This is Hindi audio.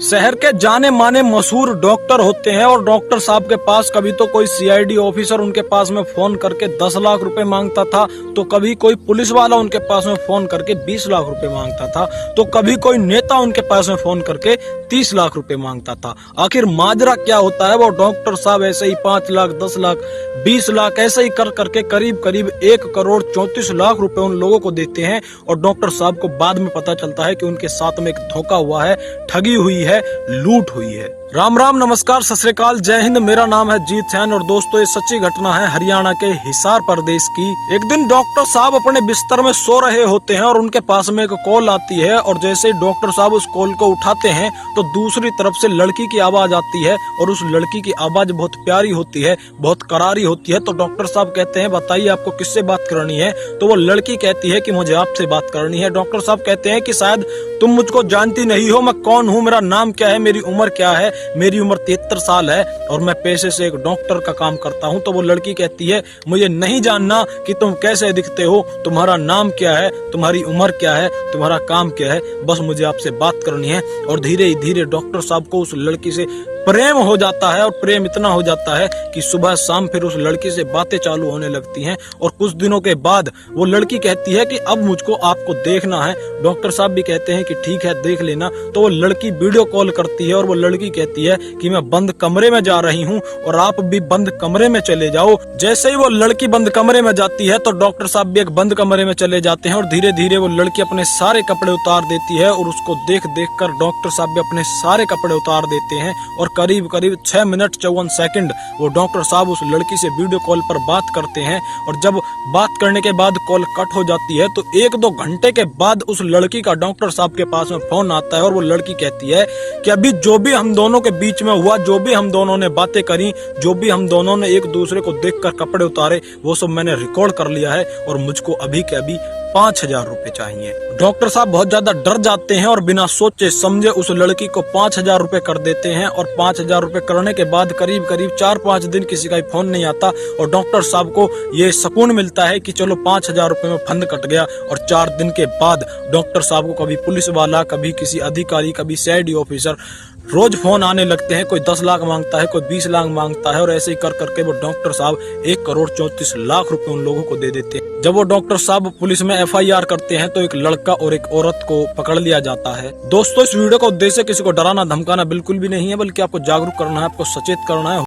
शहर के जाने माने मशहूर डॉक्टर होते हैं और डॉक्टर साहब के पास कभी तो कोई सीआईडी ऑफिसर उनके पास में फोन करके 10 लाख रुपए मांगता था, तो कभी कोई पुलिस वाला उनके पास में फोन करके 20 लाख रुपए मांगता था, तो कभी कोई नेता उनके पास में फोन करके 30 लाख रुपए मांगता था। आखिर माजरा क्या होता है? वो डॉक्टर साहब ऐसे ही 5 लाख, 10 लाख, 20 लाख ऐसे ही कर करके करीब करीब 1,34,00,000 रुपए उन लोगों को देते हैं और डॉक्टर साहब को बाद में पता चलता है कि उनके साथ में एक धोखा हुआ है, ठगी हुई है, लूट हुई है। राम राम, नमस्कार, सत श्री अकाल, जय हिंद। मेरा नाम है जीत सैन और दोस्तों ये सच्ची घटना है हरियाणा के हिसार प्रदेश की। एक दिन डॉक्टर साहब अपने बिस्तर में सो रहे होते हैं और उनके पास में एक कॉल आती है और जैसे ही डॉक्टर साहब उस कॉल को उठाते हैं तो दूसरी तरफ से लड़की की आवाज आती है और उस लड़की की आवाज बहुत प्यारी होती है, बहुत करारी होती है। तो डॉक्टर साहब कहते हैं बताइए आपको किससे बात करनी है? तो वो लड़की कहती है कि मुझे आपसे बात करनी है। डॉक्टर साहब कहते हैं कि शायद तुम मुझको जानती नहीं हो, मैं कौन हूँ, मेरा नाम क्या है, मेरी उम्र क्या है। मेरी उम्र 73 साल है और मैं पेशे से एक डॉक्टर का काम करता हूँ। तो वो लड़की कहती है मुझे नहीं जानना कि तुम कैसे दिखते हो, तुम्हारा नाम क्या है, तुम्हारी उम्र क्या है, तुम्हारा काम क्या है, बस मुझे आपसे बात करनी है। और धीरे धीरे डॉक्टर साहब को उस लड़की से प्रेम हो जाता है और प्रेम इतना हो जाता है कि सुबह शाम फिर उस लड़की से बातें चालू होने लगती हैं। और कुछ दिनों के बाद वो लड़की कहती है कि अब मुझको आपको देखना है। डॉक्टर साहब भी कहते हैं कि ठीक है देख लेना। तो वो लड़की वीडियो कॉल करती है और वो लड़की कहती है कि मैं बंद कमरे में जा रही हूँ और आप भी बंद कमरे में चले जाओ। जैसे ही वो लड़की बंद कमरे में जाती है तो डॉक्टर साहब भी एक बंद कमरे में चले जाते हैं और धीरे धीरे वो लड़की अपने सारे कपड़े उतार देती है और उसको देख देख कर डॉक्टर साहब भी अपने सारे कपड़े उतार देते हैं। और करीब करीब 6 मिनट 54 सेकंड वो डॉक्टर साहब उस लड़की से वीडियो कॉल पर बात करते हैं। और जब बात करने के बाद कॉल कट हो जाती है तो 1-2 घंटे के बाद उस लड़की का डॉक्टर साहब के पास में फोन आता है और वो लड़की कहती है कि अभी जो भी हम दोनों के बीच में हुआ, जो भी हम दोनों ने बातें करी, जो भी हम दोनों ने एक दूसरे को देखकर कपड़े उतारे, वो सब मैंने रिकॉर्ड कर लिया है और मुझको अभी के अभी 5,000 रुपए चाहिए। डॉक्टर साहब बहुत ज्यादा डर जाते हैं और बिना सोचे समझे उस लड़की को 5,000 रुपए कर देते हैं। और 5,000 रुपए करने के बाद करीब करीब 4-5 दिन किसी का फोन नहीं आता और डॉक्टर साहब को ये सुकून मिलता है कि चलो 5,000 रुपए में फंद कट गया। और 4 दिन के बाद डॉक्टर साहब को कभी पुलिस वाला, कभी किसी अधिकारी, कभी सीआईडी ऑफिसर रोज फोन आने लगते हैं। कोई 10 लाख मांगता है, कोई 20 लाख मांगता है और ऐसे ही कर करके वो डॉक्टर साहब 1,34,00,000 रुपए उन लोगों को दे देते हैं। जब वो डॉक्टर साहब पुलिस में FIR करते हैं तो एक लड़का और एक औरत को पकड़ लिया जाता है। दोस्तों इस वीडियो का उद्देश्य किसी को डराना धमकाना बिल्कुल भी नहीं है, बल्कि आपको जागरूक करना है, आपको सचेत करना है।